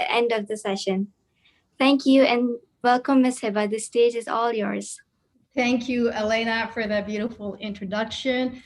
end of the session. Thank you and welcome, Ms. Hiba. The stage is all yours. Thank you, Elena, for that beautiful introduction.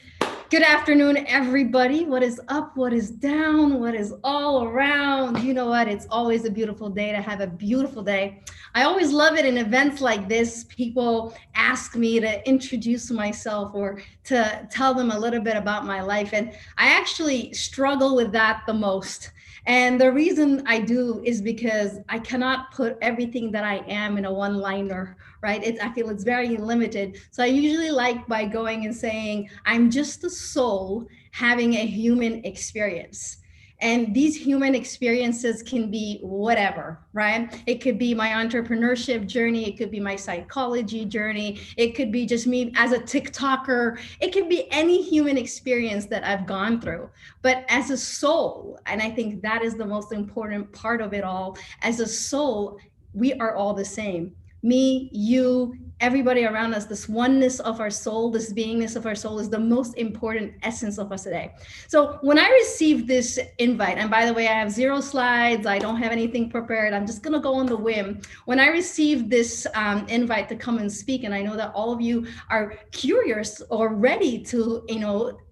Good afternoon, everybody. What is up? What is down? What is all around? You know what? It's always a beautiful day to have a beautiful day. I always love it in events like this. People ask me to introduce myself or to tell them a little bit about my life. And I actually struggle with that the most. And the reason I do is because I cannot put everything that I am in a one liner, right? I feel it's very limited. So I usually like by going and saying, I'm just a soul having a human experience. And these human experiences can be whatever, right? It could be my entrepreneurship journey. It could be my psychology journey. It could be just me as a TikToker. It could be any human experience that I've gone through. But as a soul, and I think that is the most important part of it all, as a soul, we are all the same. Me, you, everybody around us, this oneness of our soul, this beingness of our soul is the most important essence of us today. So when I received this invite, and by the way, I have 0 slides, I don't have anything prepared, I'm just gonna go on the whim. When I received this invite to come and speak, and I know that all of you are curious or ready to,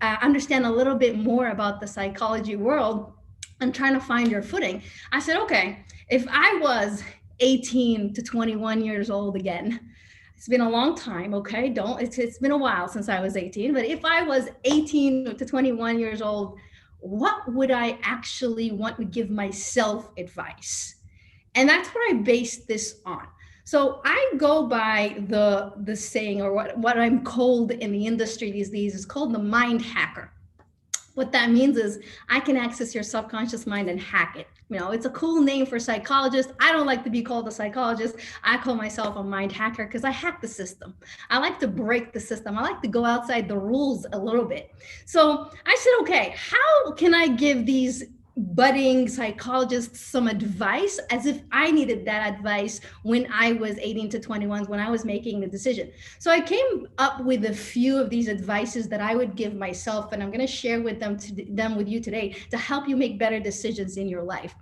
understand a little bit more about the psychology world and trying to find your footing, I said, okay, if I was 18 to 21 years old again. It's been a long time, okay? It's been a while since I was 18, but if I was 18 to 21 years old, what would I actually want to give myself advice? And that's what I based this on. So I go by the saying, or what I'm called in the industry these days is called the mind hacker. What that means is I can access your subconscious mind and hack it. It's a cool name for psychologists. I don't like to be called a psychologist. I call myself a mind hacker because I hack the system. I like to break the system. I like to go outside the rules a little bit. So I said, okay, how can I give these budding psychologists some advice as if I needed that advice when I was 18 to 21, when I was making the decision. So I came up with a few of these advices that I would give myself, and I'm going to share with them with you today to help you make better decisions in your life.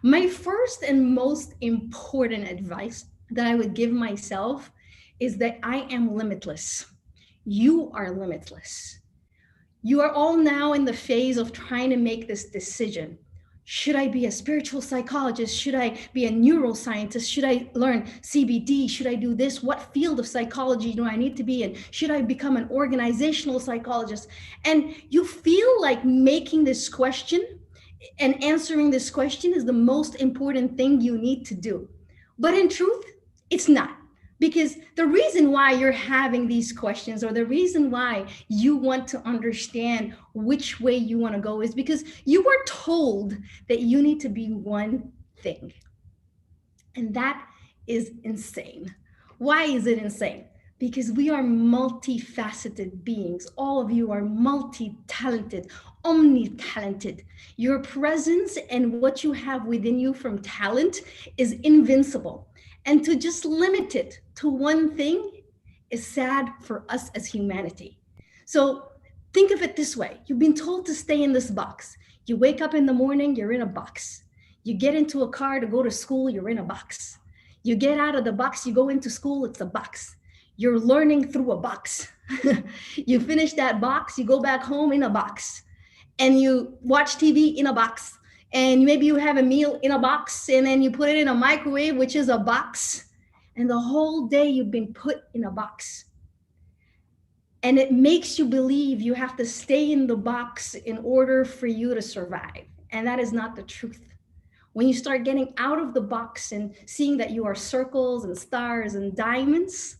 My first and most important advice that I would give myself is that I am limitless. You are limitless. You are all now in the phase of trying to make this decision. Should I be a spiritual psychologist? Should I be a neuroscientist? Should I learn CBD? Should I do this? What field of psychology do I need to be in? Should I become an organizational psychologist? And you feel like making this question and answering this question is the most important thing you need to do. But in truth, it's not. Because the reason why you're having these questions, or the reason why you want to understand which way you want to go, is because you were told that you need to be one thing. And that is insane. Why is it insane? Because we are multifaceted beings. All of you are multi-talented, omni-talented. Your presence and what you have within you from talent is invincible. And to just limit it to one thing is sad for us as humanity. So think of it this way. You've been told to stay in this box. You wake up in the morning, you're in a box. You get into a car to go to school, you're in a box. You get out of the box, you go into school, it's a box. You're learning through a box. You finish that box, you go back home in a box. And you watch TV in a box. And maybe you have a meal in a box, and then you put it in a microwave, which is a box. And the whole day you've been put in a box. And it makes you believe you have to stay in the box in order for you to survive. And that is not the truth. When you start getting out of the box and seeing that you are circles and stars and diamonds,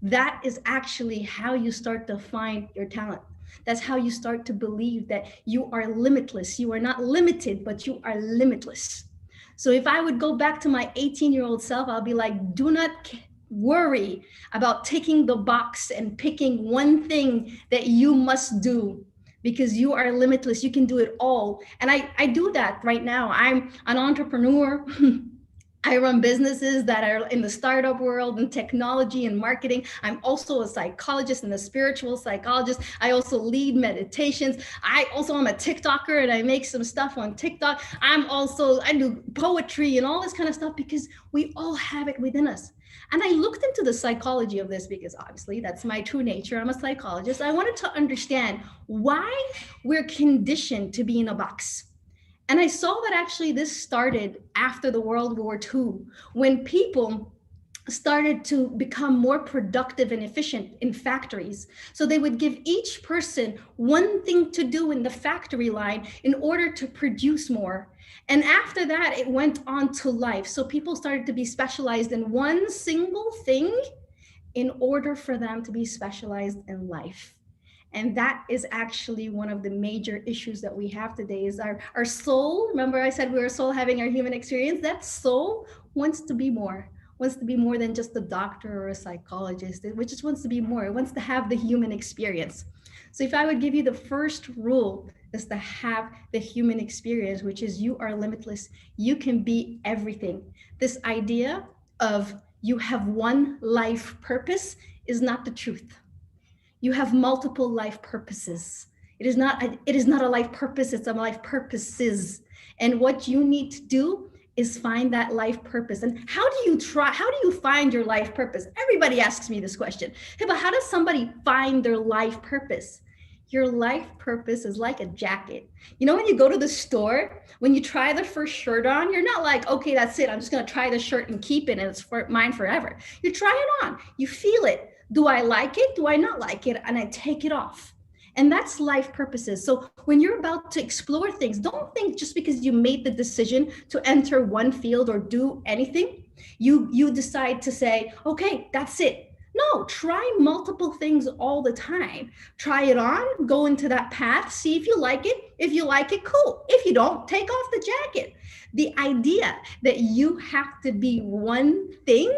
that is actually how you start to find your talent. That's how you start to believe that you are limitless. You are not limited, but you are limitless. So if I would go back to my 18-year-old self, I'll be like, do not worry about ticking the box and picking one thing that you must do, because you are limitless. You can do it all. And I do that right now. I'm an entrepreneur. I run businesses that are in the startup world and technology and marketing. I'm also a psychologist and a spiritual psychologist. I also lead meditations. I also am a TikToker and I make some stuff on TikTok. I do poetry and all this kind of stuff because we all have it within us. And I looked into the psychology of this because obviously that's my true nature. I'm a psychologist. I wanted to understand why we're conditioned to be in a box. And I saw that actually this started after the World War II, when people started to become more productive and efficient in factories. So they would give each person one thing to do in the factory line in order to produce more. And after that, it went on to life. So people started to be specialized in one single thing in order for them to be specialized in life. And that is actually one of the major issues that we have today is our soul. Remember I said we were a soul having our human experience? That soul wants to be more, wants to be more than just a doctor or a psychologist. It just wants to be more. It wants to have the human experience. So if I would give you the first rule is to have the human experience, which is you are limitless. You can be everything. This idea of you have one life purpose is not the truth. You have multiple life purposes. It is not a life purpose, it's a life purposes. And what you need to do is find that life purpose. And how do you find your life purpose? Everybody asks me this question. Hey, but how does somebody find their life purpose? Your life purpose is like a jacket. You know, when you go to the store, when you try the first shirt on, you're not like, okay, that's it. I'm just going to try the shirt and keep it and it's mine forever. You try it on, you feel it. Do I like it? Do I not like it? And I take it off. And that's life purposes. So when you're about to explore things, don't think just because you made the decision to enter one field or do anything, you decide to say, okay, that's it. No, try multiple things all the time. Try it on, go into that path, see if you like it. If you like it, cool. If you don't, take off the jacket. The idea that you have to be one thing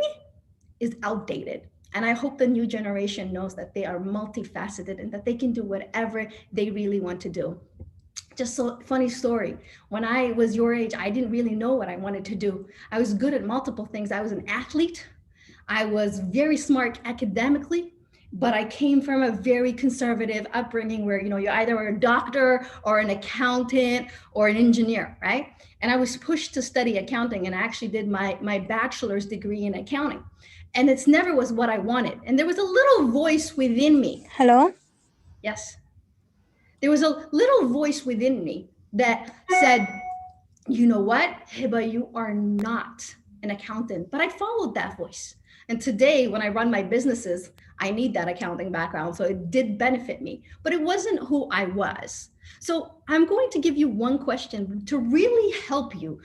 is outdated. And I hope the new generation knows that they are multifaceted and that they can do whatever they really want to do. Just so funny story. When I was your age, I didn't really know what I wanted to do. I was good at multiple things. I was an athlete. I was very smart academically, but I came from a very conservative upbringing where, you either were a doctor or an accountant or an engineer, right? And I was pushed to study accounting and I actually did my bachelor's degree in accounting. And it's never was what I wanted. And there was a little voice within me. Hello? Yes. There was a little voice within me that said, you know what, Hiba, you are not an accountant. But I followed that voice. And today, when I run my businesses, I need that accounting background. So it did benefit me, but it wasn't who I was. So I'm going to give you one question to really help you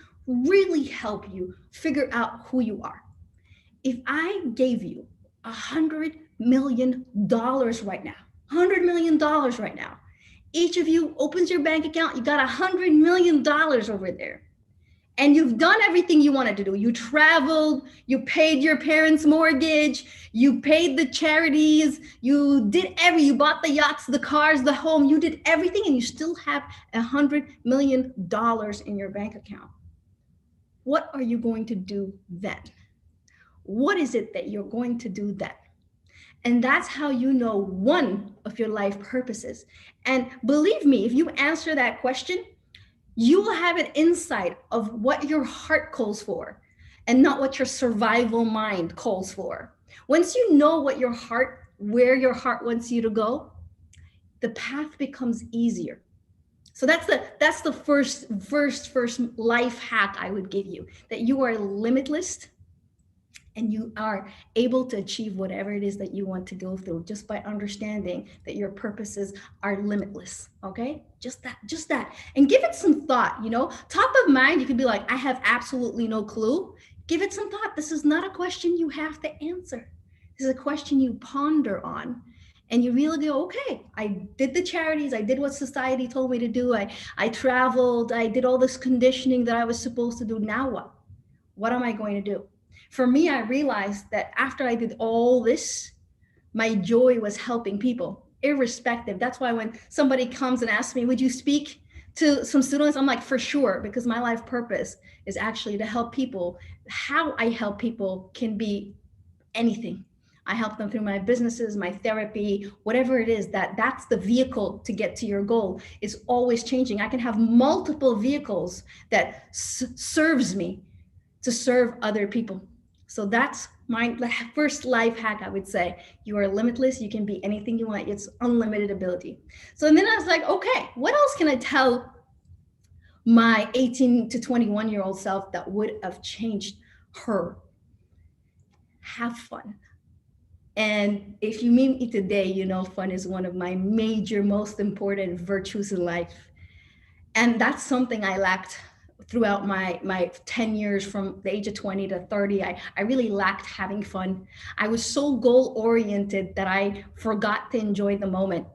figure out who you are. If I gave you $100 million right now, $100 million right now, each of you opens your bank account, you got $100 million over there. And you've done everything you wanted to do. You traveled, you paid your parents' mortgage, you paid the charities, you bought the yachts, the cars, the home, you did everything and you still have $100 million in your bank account. What are you going to do then? What is it that you're going to do then? And that's how you know one of your life purposes. And believe me, if you answer that question, you will have an insight of what your heart calls for and not what your survival mind calls for. Once you know where your heart wants you to go, the path becomes easier. So that's the first life hack I would give you, that you are limitless and you are able to achieve whatever it is that you want to go through just by understanding that your purposes are limitless. Okay, just that, and give it some thought. Top of mind, you could be like, I have absolutely no clue. Give it some thought. This is not a question you have to answer. This is a question you ponder on. And you really go, okay, I did the charities, I did what society told me to do, I traveled, I did all this conditioning that I was supposed to do. Now what? What am I going to do? For me, I realized that after I did all this, my joy was helping people, irrespective. That's why when somebody comes and asks me, would you speak to some students, I'm like, for sure, because my life purpose is actually to help people. How I help people can be anything. I help them through my businesses, my therapy, whatever it is. That's the vehicle to get to your goal. Is always changing. I can have multiple vehicles that serves me to serve other people. So that's my first life hack. I would say you are limitless. You can be anything you want. It's unlimited ability. So then I was like, okay, what else can I tell my 18 to 21-year-old self that would have changed her? Have fun. And if you meet me today, you know fun is one of my major, most important virtues in life. And that's something I lacked throughout my 10 years from the age of 20 to 30. I really lacked having fun. I was so goal oriented that I forgot to enjoy the moment.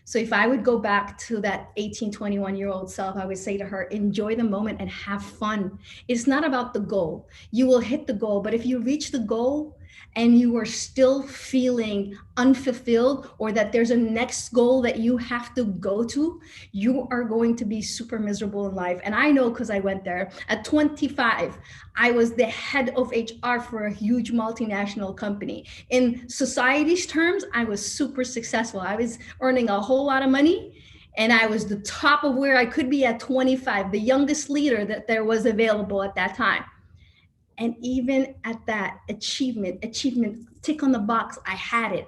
So if I would go back to that 18, 21-year-old self, I would say to her, enjoy the moment and have fun. It's not about the goal. You will hit the goal, but if you reach the goal and you are still feeling unfulfilled, or that there's a next goal that you have to go to, you are going to be super miserable in life. And I know, because I went there. At 25, I was the head of HR for a huge multinational company. In society's terms, I was super successful. I was earning a whole lot of money, and I was the top of where I could be at 25, the youngest leader that there was available at that time. And even at that achievement, tick on the box, I had it,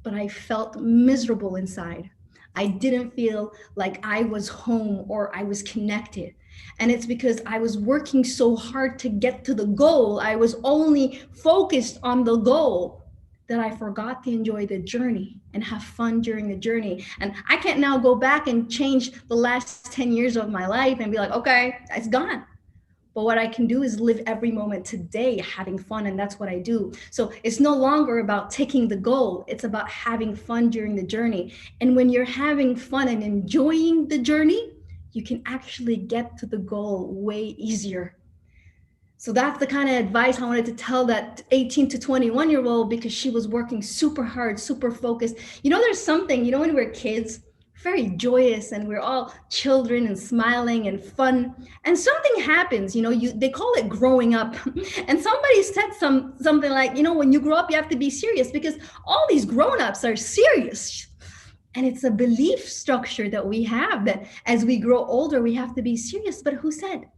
but I felt miserable inside. I didn't feel like I was home or I was connected. And it's because I was working so hard to get to the goal. I was only focused on the goal that I forgot to enjoy the journey and have fun during the journey. And I can't now go back and change the last 10 years of my life and be like, okay, it's gone. But what I can do is live every moment today having fun, and that's what I do. So it's no longer about taking the goal. It's about having fun during the journey. And when you're having fun and enjoying the journey, you can actually get to the goal way easier. So that's the kind of advice I wanted to tell that 18 to 21-year-old, because she was working super hard, super focused. There's something, when we're kids, very joyous, and we're all children and smiling and fun, and something happens, they call it growing up. And somebody said something like, when you grow up, you have to be serious, because all these grown-ups are serious. And it's a belief structure that we have, that as we grow older, we have to be serious. But who said?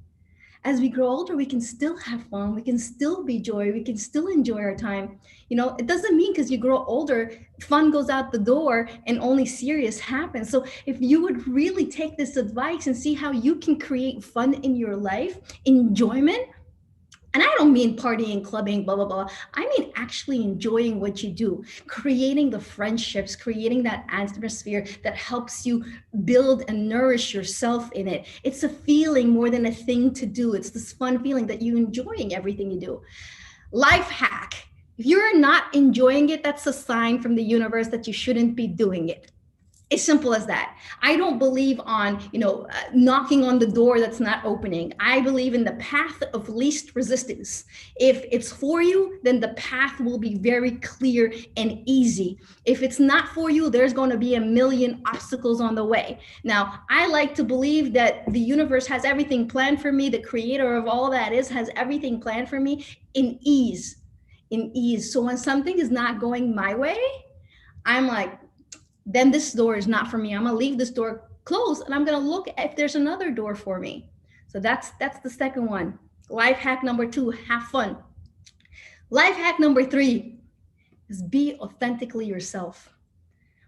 As we grow older, we can still have fun. We can still be joy. We can still enjoy our time. It doesn't mean because you grow older, fun goes out the door and only serious happens. So if you would really take this advice and see how you can create fun in your life, enjoyment, and I don't mean partying, clubbing, blah, blah, blah. I mean actually enjoying what you do, creating the friendships, creating that atmosphere that helps you build and nourish yourself in it. It's a feeling more than a thing to do. It's this fun feeling that you're enjoying everything you do. Life hack. If you're not enjoying it, that's a sign from the universe that you shouldn't be doing it. As simple as that. I don't believe on, knocking on the door that's not opening. I believe in the path of least resistance. If it's for you, then the path will be very clear and easy. If it's not for you, there's going to be a million obstacles on the way. Now, I like to believe that the universe has everything planned for me. The creator of all that has everything planned for me in ease. So when something is not going my way, I'm like, then this door is not for me. I'm gonna leave this door closed, and I'm gonna look if there's another door for me. So that's the second one. Life hack number 2, have fun. Life hack number 3 is be authentically yourself.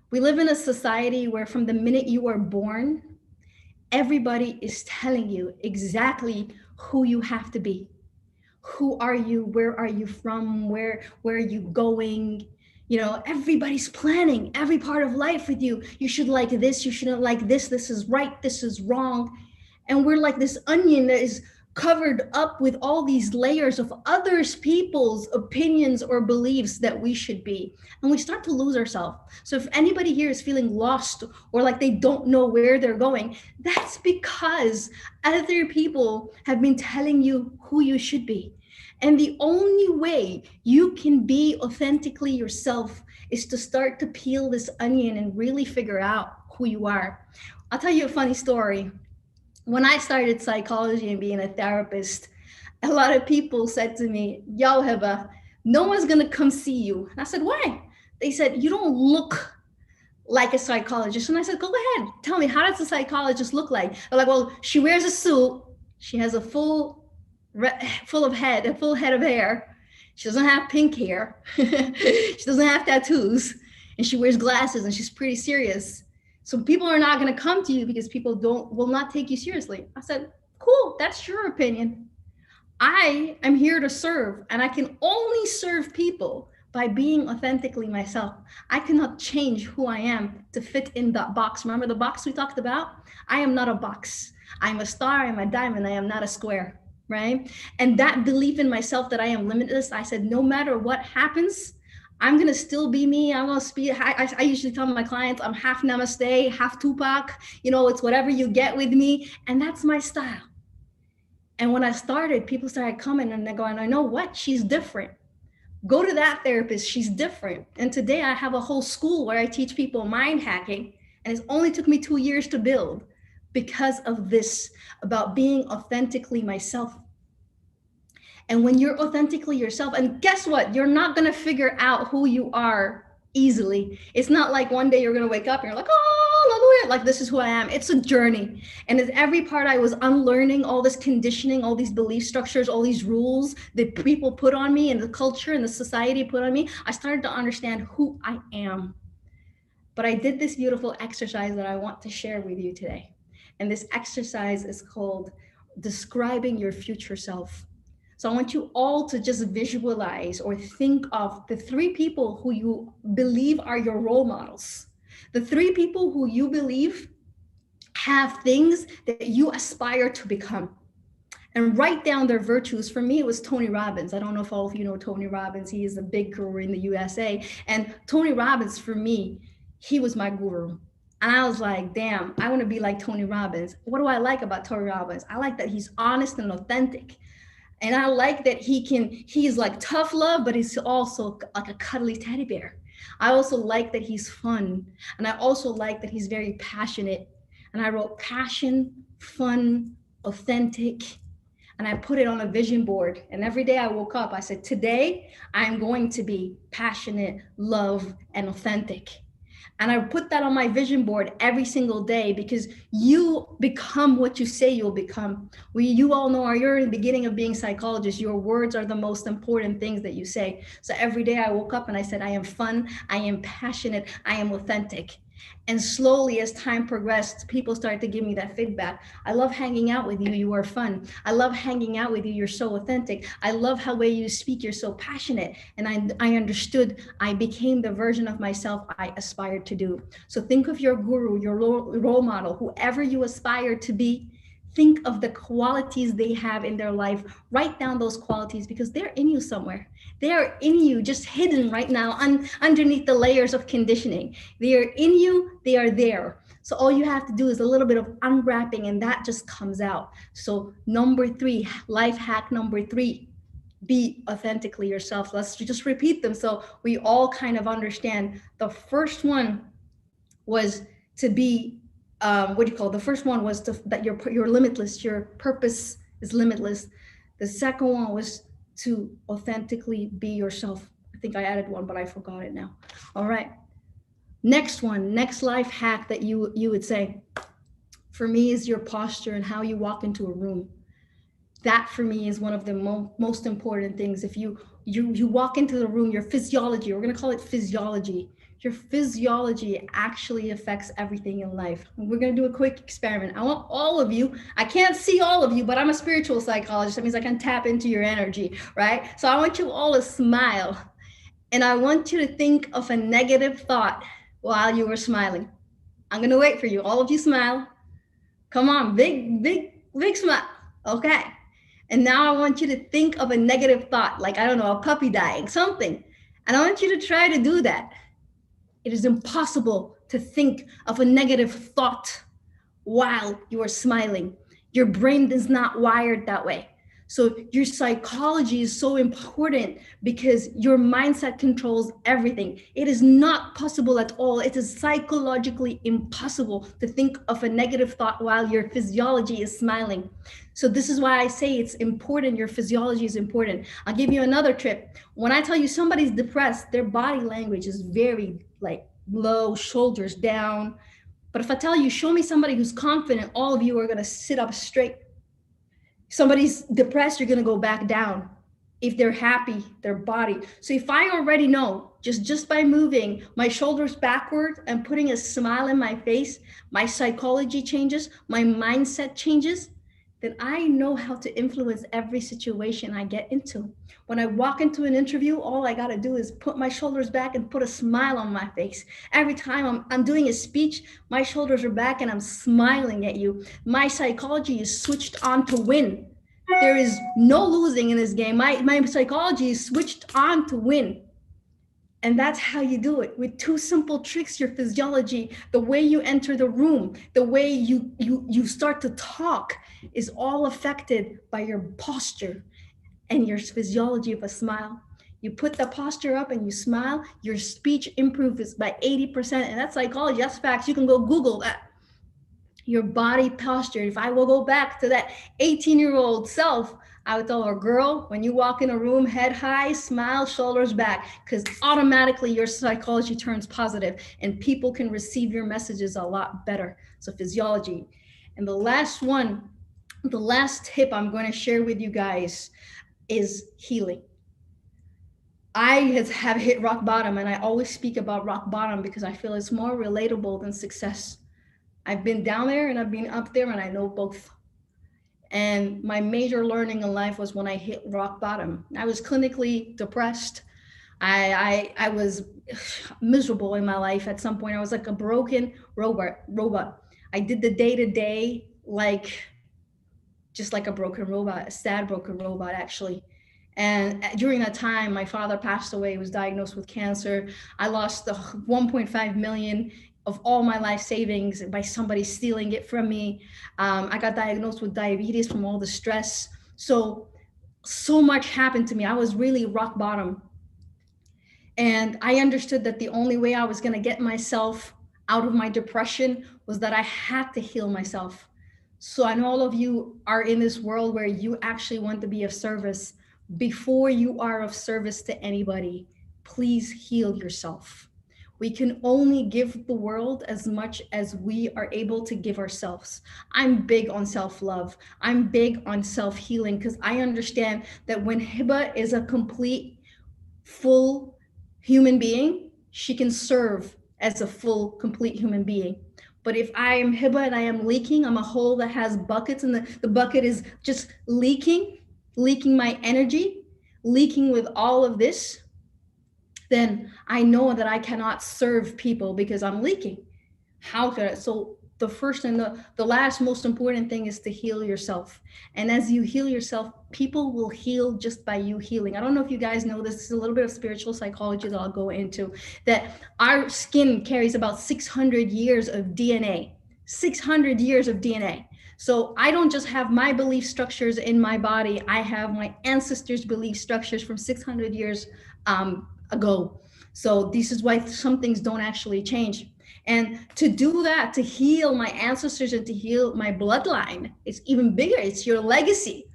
We live in a society where from the minute you are born, everybody is telling you exactly who you have to be. Who are you? Where are you from? Where are you going? Everybody's planning every part of life with you. You should like this, you shouldn't like this, this is right, this is wrong. And we're like this onion that is covered up with all these layers of others people's opinions or beliefs that we should be. And we start to lose ourselves. So if anybody here is feeling lost or like they don't know where they're going, that's because other people have been telling you who you should be. And the only way you can be authentically yourself is to start to peel this onion and really figure out who you are. I'll tell you a funny story. when I started psychology and being a therapist, a lot of people said to me, yo, Hiba, no one's going to come see you. And I said, why? They said, you don't look like a psychologist. And I said, go ahead, tell me, how does a psychologist look like? They're like, well, she wears a suit. She has a full head of hair. She doesn't have pink hair. She doesn't have tattoos. And she wears glasses and she's pretty serious. So people are not going to come to you because people will not take you seriously. I said, cool, that's your opinion. I am here to serve, and I can only serve people by being authentically myself. I cannot change who I am to fit in that box. Remember the box we talked about? I am not a box. I'm a star, I'm a diamond, I am not a square, right? And that belief in myself that I am limitless, I said, no matter what happens, I'm going to still be me. I'm going to speak. I usually tell my clients, I'm half Namaste, half Tupac. You know, it's whatever you get with me. And that's my style. And when I started, people started coming and they're going, I know what? She's different. Go to that therapist. She's different. And today I have a whole school where I teach people mind hacking. And it's only took me 2 years to build because of this, about being authentically myself. And when you're authentically yourself, and guess what? You're not going to figure out who you are easily. It's not like one day you're going to wake up and you're like, oh, look, like this is who I am. It's a journey. And as every part I was unlearning all this conditioning, all these belief structures, all these rules that people put on me and the culture and the society put on me, I started to understand who I am. But I did this beautiful exercise that I want to share with you today. And this exercise is called describing your future self. So I want you all to just visualize or think of the 3 people who you believe are your role models. The 3 people who you believe have things that you aspire to become. And write down their virtues. For me, it was Tony Robbins. I don't know if all of you know Tony Robbins. He is a big guru in the USA. And Tony Robbins, for me, he was my guru. And I was like, damn, I want to be like Tony Robbins. What do I like about Tony Robbins? I like that he's honest and authentic. And I like that he's like tough love, but he's also like a cuddly teddy bear. I also like that he's fun. And I also like that he's very passionate. And I wrote passion, fun, authentic. And I put it on a vision board. And every day I woke up, I said, today I'm going to be passionate, love, and authentic. And I put that on my vision board every single day, because you become what you say you'll become. You all know, you're in the beginning of being psychologists, your words are the most important things that you say. So every day I woke up and I said, I am fun, I am passionate, I am authentic. And slowly, as time progressed, people started to give me that feedback. I love hanging out with you. You are fun. I love hanging out with you. You're so authentic. I love how way you speak. You're so passionate. And I understood. I became the version of myself I aspired to do. So think of your guru, your role model, whoever you aspire to be. Think of the qualities they have in their life. Write down those qualities, because they're in you somewhere. They are in you, just hidden right now underneath the layers of conditioning. They are in you, they are there. So all you have to do is a little bit of unwrapping, and that just comes out. So number 3, life hack number 3, be authentically yourself. Let's just repeat them so we all kind of understand. The first one was to be the first one was that you're limitless, your purpose is limitless. The second one was to authentically be yourself. I think I added one, but I forgot it now. All right. Next life hack that you would say, for me, is your posture and how you walk into a room. That for me is one of the most important things. If you walk into the room, your physiology, we're going to call it physiology. Your physiology actually affects everything in life. We're going to do a quick experiment. I want all of you, I can't see all of you, but I'm a spiritual psychologist. That means I can tap into your energy, right? So I want you all to smile. And I want you to think of a negative thought while you were smiling. I'm going to wait for you. All of you smile. Come on, big smile. Okay. And now I want you to think of a negative thought, like, I don't know, a puppy dying, something. And I want you to try to do that. It is impossible to think of a negative thought while you are smiling. Your brain is not wired that way. So your psychology is so important because your mindset controls everything. It is not possible at all. It is psychologically impossible to think of a negative thought while your physiology is smiling. So this is why I say it's important. Your physiology is important. I'll give you another tip. When I tell you somebody's depressed, their body language is very like low, shoulders down. But if I tell you, show me somebody who's confident, all of you are going to sit up straight. Somebody's depressed, you're going to go back down. If they're happy, their body. So if I already know just by moving my shoulders backward and putting a smile in my face, my psychology changes, my mindset changes, then I know how to influence every situation I get into. When I walk into an interview, all I got to do is put my shoulders back and put a smile on my face. Every time I'm doing a speech, my shoulders are back and I'm smiling at you. My psychology is switched on to win. There is no losing in this game. My psychology is switched on to win. And that's how you do it with two simple tricks. Your physiology, the way you enter the room, the way you start to talk is all affected by your posture and your physiology of a smile. You put the posture up and you smile, your speech improves by 80%. And that's psychology. That's facts. You can go Google that. Your body posture. If I will go back to that 18-year-old self, I would tell her, girl, when you walk in a room, head high, smile, shoulders back, because automatically your psychology turns positive and people can receive your messages a lot better. So physiology. And the last one, the last tip I'm going to share with you guys is healing. I have hit rock bottom, and I always speak about rock bottom because I feel it's more relatable than success. I've been down there and I've been up there, and I know both. And my major learning in life was when I hit rock bottom. I was clinically depressed. I was miserable in my life. At some point, I was like a broken robot. I did the day-to-day like just like a broken robot, a sad broken robot, actually. And during that time, my father passed away. He was diagnosed with cancer. I lost the 1.5 million of all my life savings by somebody stealing it from me. I got diagnosed with diabetes from all the stress. So much happened to me. I was really rock bottom. And I understood that the only way I was going to get myself out of my depression was that I had to heal myself. So I know all of you are in this world where you actually want to be of service. Before you are of service to anybody, please heal yourself. We can only give the world as much as we are able to give ourselves. I'm big on self-love. I'm big on self-healing because I understand that when Hiba is a complete, full human being, she can serve as a full, complete human being. But if I am Hiba and I am leaking, I'm a hole that has buckets, and the bucket is just leaking my energy, leaking with all of this, then I know that I cannot serve people because I'm leaking. How could I? So the first and the last most important thing is to heal yourself. And as you heal yourself, people will heal just by you healing. I don't know if you guys know this is a little bit of spiritual psychology that I'll go into, that our skin carries about 600 years of DNA. 600 years of DNA. So I don't just have my belief structures in my body. I have my ancestors' belief structures from 600 years ago. So this is why some things don't actually change. And to do that, to heal my ancestors and to heal my bloodline, it's even bigger. It's your legacy.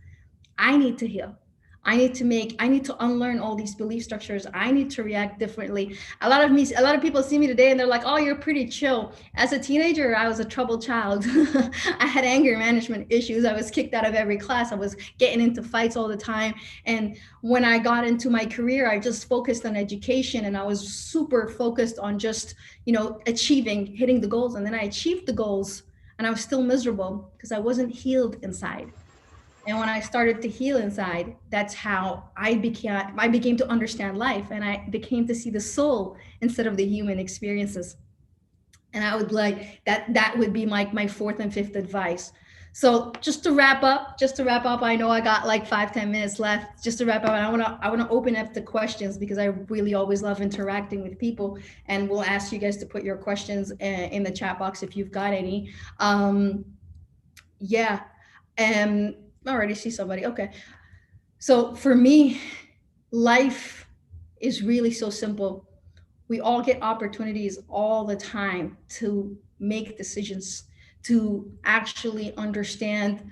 I need to heal. I need to unlearn all these belief structures. I need to react differently. A lot of people see me today and they're like, oh, you're pretty chill. As a teenager, I was a troubled child. I had anger management issues. I was kicked out of every class. I was getting into fights all the time. And when I got into my career, I just focused on education, and I was super focused on just, hitting the goals. And then I achieved the goals, and I was still miserable because I wasn't healed inside. And when I started to heal inside, that's how I began to understand life, and I became to see the soul instead of the human experiences. And I would like that would be my fourth and fifth advice. So just to wrap up, I know I got like 5-10 minutes left. Just to wrap up, I want to open up the questions because I really always love interacting with people, and we'll ask you guys to put your questions in the chat box if you've got any. Yeah. I already see somebody. Okay. So for me, life is really so simple. We all get opportunities all the time to make decisions, to actually understand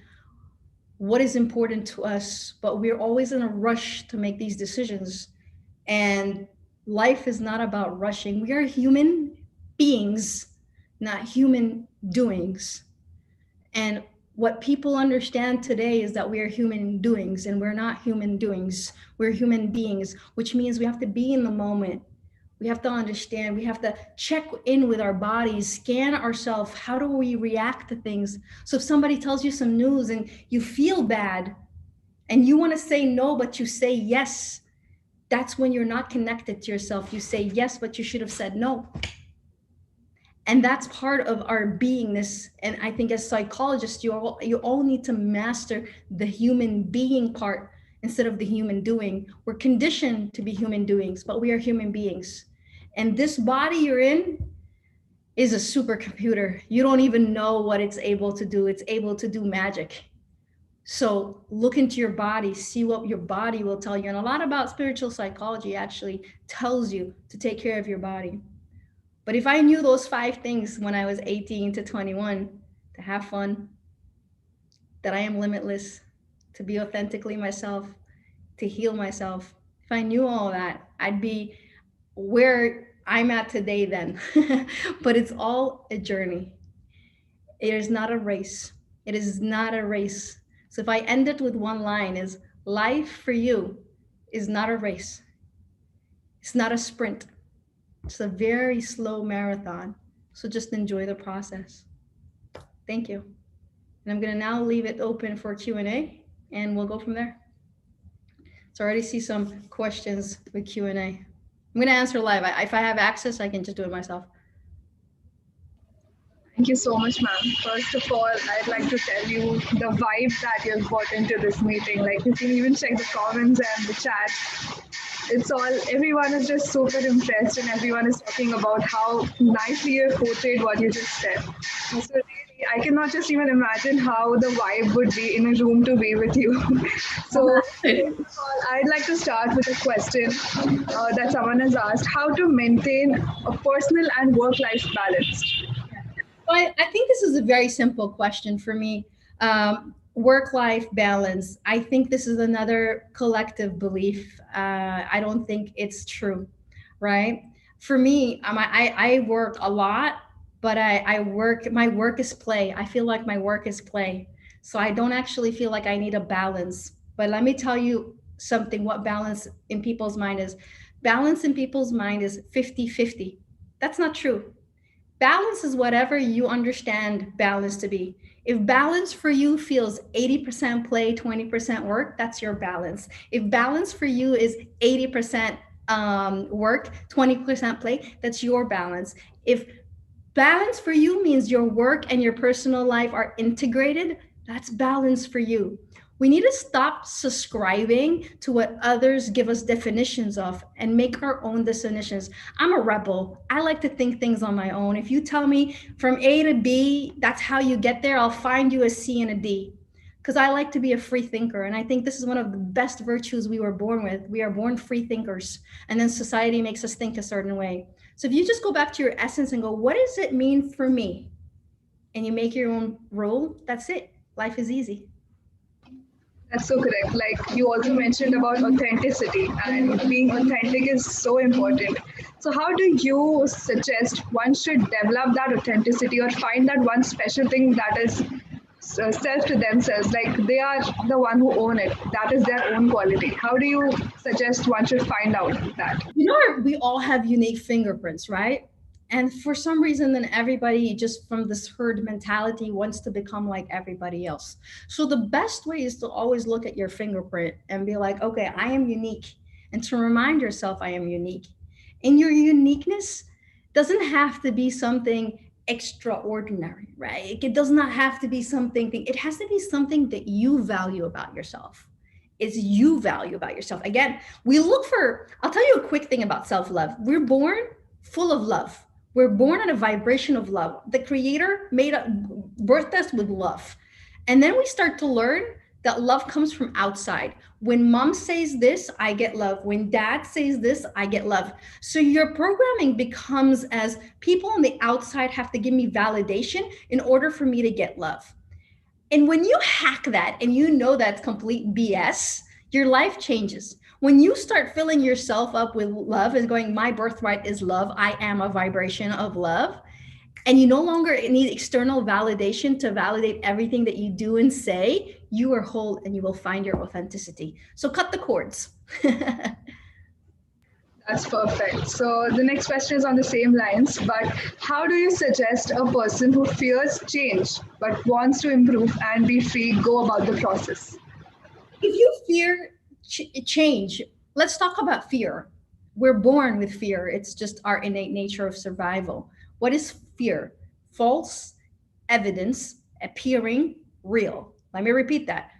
what is important to us, but we're always in a rush to make these decisions. And life is not about rushing. We are human beings, not human doings. And what people understand today is that we are human doings, and we're not human doings. We're human beings, which means we have to be in the moment. We have to understand, we have to check in with our bodies, scan ourselves. How do we react to things? So if somebody tells you some news and you feel bad and you want to say no, but you say yes, that's when you're not connected to yourself. You say yes, but you should have said no. And that's part of our beingness. And I think as psychologists, you all need to master the human being part instead of the human doing. We're conditioned to be human doings, but we are human beings. And this body you're in is a supercomputer. You don't even know what it's able to do. It's able to do magic. So look into your body, see what your body will tell you. And a lot about spiritual psychology actually tells you to take care of your body. But if I knew those 5 things when I was 18 to 21, to have fun, that I am limitless, to be authentically myself, to heal myself, if I knew all that, I'd be where I'm at today then. But it's all a journey. It is not a race. It is not a race. So if I end it with one line is life for you is not a race. It's not a sprint. It's a very slow marathon. So just enjoy the process. Thank you. And I'm going to now leave it open for Q&A, and we'll go from there. So I already see some questions with Q&A. I'm going to answer live. If I have access, I can just do it myself. Thank you so much, ma'am. First of all, I'd like to tell you the vibe that you've brought into this meeting. Like, you can even check the comments and the chat. It's all, everyone is just super impressed, and everyone is talking about how nicely you've portrayed what you just said. So really, I cannot just even imagine how the vibe would be in a room to be with you. So first of all, I'd like to start with a question that someone has asked: how to maintain a personal and work-life balance? Well, I think this is a very simple question for me. Work-life balance. I think this is another collective belief. I don't think it's true, right? For me, I work a lot, but I work. My work is play. I feel like my work is play, so I don't actually feel like I need a balance. But let me tell you something. What balance in people's mind is? Balance in people's mind is 50-50. That's not true. Balance is whatever you understand balance to be. If balance for you feels 80% play, 20% work, that's your balance. If balance for you is 80% work, 20% play, that's your balance. If balance for you means your work and your personal life are integrated, that's balance for you. We need to stop subscribing to what others give us definitions of and make our own definitions. I'm a rebel. I like to think things on my own. If you tell me from A to B, that's how you get there, I'll find you a C and a D. Because I like to be a free thinker. And I think this is one of the best virtues we were born with. We are born free thinkers. And then society makes us think a certain way. So if you just go back to your essence and go, what does it mean for me? And you make your own rule, that's it. Life is easy. That's so correct. Like, you also mentioned about authenticity, and being authentic is so important. So, how do you suggest one should develop that authenticity or find that one special thing that is self to themselves? Like, they are the one who own it. That is their own quality. How do you suggest one should find out that? You know, we all have unique fingerprints, right? And for some reason, then everybody just from this herd mentality wants to become like everybody else. So the best way is to always look at your fingerprint and be like, okay, I am unique. And to remind yourself I am unique. And your uniqueness doesn't have to be something extraordinary, right? It does not have to be something, it has to be something that you value about yourself. Is you value about yourself. Again, we look for, I'll tell you a quick thing about self-love. We're born full of love. We're born at a vibration of love. The creator birthed us with love. And then we start to learn that love comes from outside. When mom says this, I get love. When dad says this, I get love. So your programming becomes as people on the outside have to give me validation in order for me to get love. And when you hack that and you know that's complete BS, your life changes. When you start filling yourself up with love and going, my birthright is love, I am a vibration of love, and you no longer need external validation to validate everything that you do and say, you are whole and you will find your authenticity. So cut the cords. That's perfect. So the next question is on the same lines, but how do you suggest a person who fears change but wants to improve and be free go about the process? If you fear change, let's talk about fear. We're born with fear. It's just our innate nature of survival. What is fear? False evidence appearing real. Let me repeat that.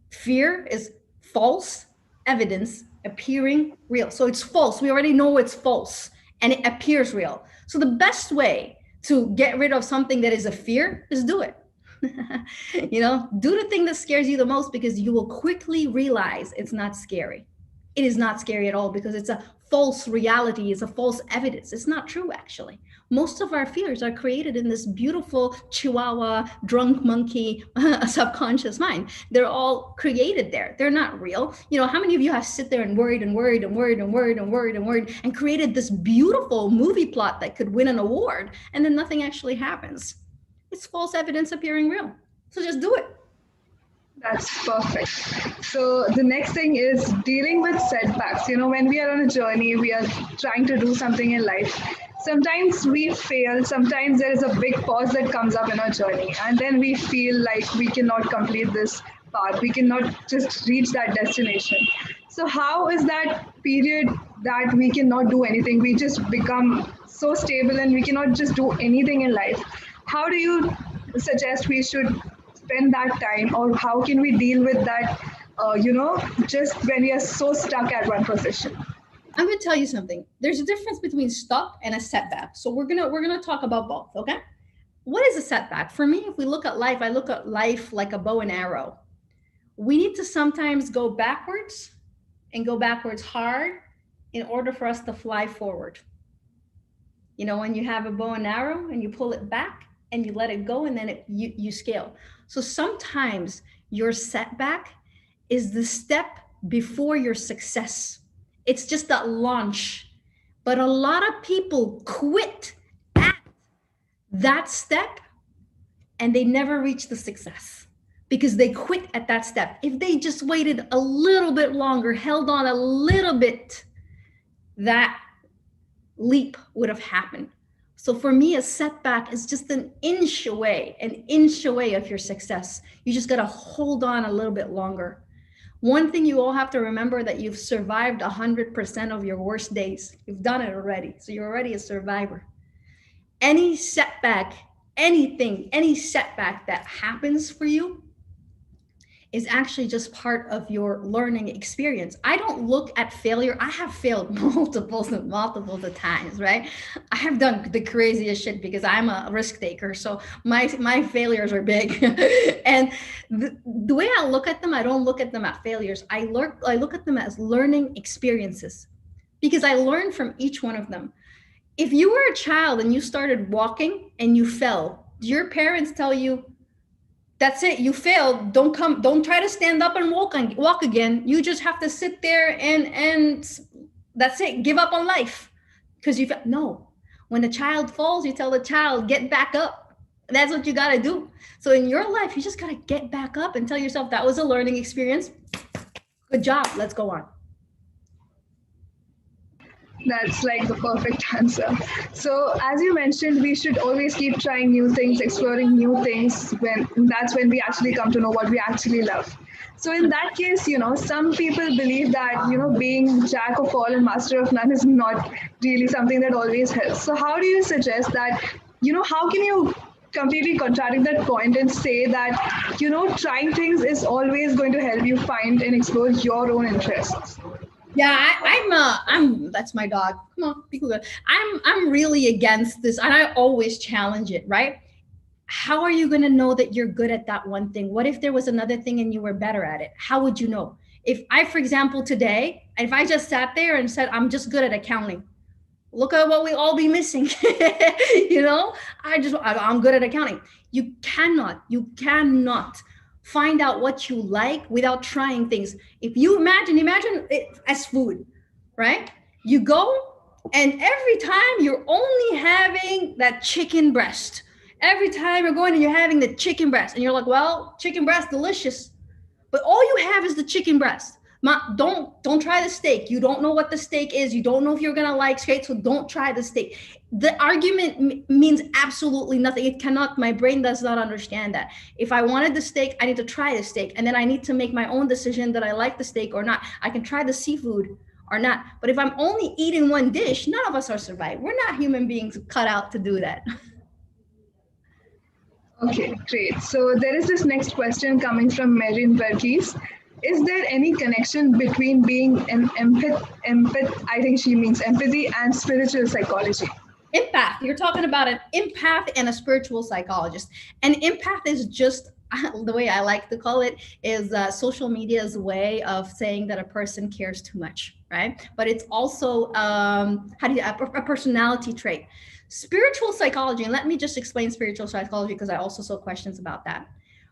Fear is false evidence appearing real. So it's false. We already know it's false and it appears real. So the best way to get rid of something that is a fear is do it. Do the thing that scares you the most, because you will quickly realize it's not scary. It is not scary at all, because it's a false reality. It's a false evidence. It's not true, actually. Most of our fears are created in this beautiful chihuahua, drunk monkey, subconscious mind. They're all created there. They're not real. How many of you have sit there and worried and worried and worried and worried and worried and worried and created this beautiful movie plot that could win an award, and then nothing actually happens? It's false evidence appearing real. So just do it. That's perfect. So the next thing is dealing with setbacks. When we are on a journey, we are trying to do something in life. Sometimes we fail. Sometimes there is a big pause that comes up in our journey. And then we feel like we cannot complete this path. We cannot just reach that destination. So how is that period that we cannot do anything? We just become so stable and we cannot just do anything in life. How do you suggest we should spend that time, or how can we deal with that, just when we are so stuck at one position? I'm going to tell you something. There's a difference between stuck and a setback. So we're going to talk about both, okay? What is a setback? For me, if we look at life, I look at life like a bow and arrow. We need to sometimes go backwards and go backwards hard in order for us to fly forward. When you have a bow and arrow and you pull it back and you let it go, and then you scale. So sometimes your setback is the step before your success. It's just that launch. But a lot of people quit at that step and they never reach the success because they quit at that step. If they just waited a little bit longer, held on a little bit, that leap would have happened. So for me, a setback is just an inch away of your success. You just got to hold on a little bit longer. One thing you all have to remember, that you've survived 100% of your worst days. You've done it already. So you're already a survivor. Any setback, any setback that happens for you is actually just part of your learning experience. I don't look at failure. I have failed multiples of times, right? I have done the craziest shit because I'm a risk taker. So my failures are big. And the way I look at them, I don't look at them as failures. I look at them as learning experiences, because I learned from each one of them. If you were a child and you started walking and you fell, do your parents tell you, that's it, you failed, don't try to stand up and walk again, you just have to sit there and that's it, give up on life because you no. When a child falls, you tell the child, get back up. That's what you got to do. So in your life, you just got to get back up and tell yourself, that was a learning experience, good job, let's go on. That's like the perfect answer. So as you mentioned, we should always keep trying new things, exploring new things. That's when we actually come to know what we actually love. So in that case, some people believe that, being jack of all and master of none is not really something that always helps. So how do you suggest that, how can you completely contradict that point and say that, trying things is always going to help you find and explore your own interests? Yeah, I'm that's my dog. Come on, be good. I'm really against this, and I always challenge it, right? how are you going to know that you're good at that one thing? What if there was another thing and you were better at it? How would you know? If I, for example, today, if I just sat there and said, I'm just good at accounting, look at what we all be missing. You know, I'm good at accounting. You cannot find out what you like without trying things. If you imagine it as food, right? You go and every time you're only having that chicken breast. Every time you're going and you're having the chicken breast and you're like, well, chicken breast, delicious. But all you have is the chicken breast. Don't try the steak. You don't know what the steak is. You don't know if you're gonna like steak, so don't try the steak. The argument means absolutely nothing. It cannot. My brain does not understand that. If I wanted the steak, I need to try the steak, and then I need to make my own decision that I like the steak or not. I can try the seafood or not. But if I'm only eating one dish, none of us are surviving. We're not human beings cut out to do that. Okay, great. So there is this next question coming from Marin Verghese. Is there any connection between being an empath, I think she means empathy, and spiritual psychology? Empath. You're talking about an empath and a spiritual psychologist. An empath is just, the way I like to call it, is social media's way of saying that a person cares too much, right? But it's also a personality trait. Spiritual psychology, and let me just explain spiritual psychology because I also saw questions about that.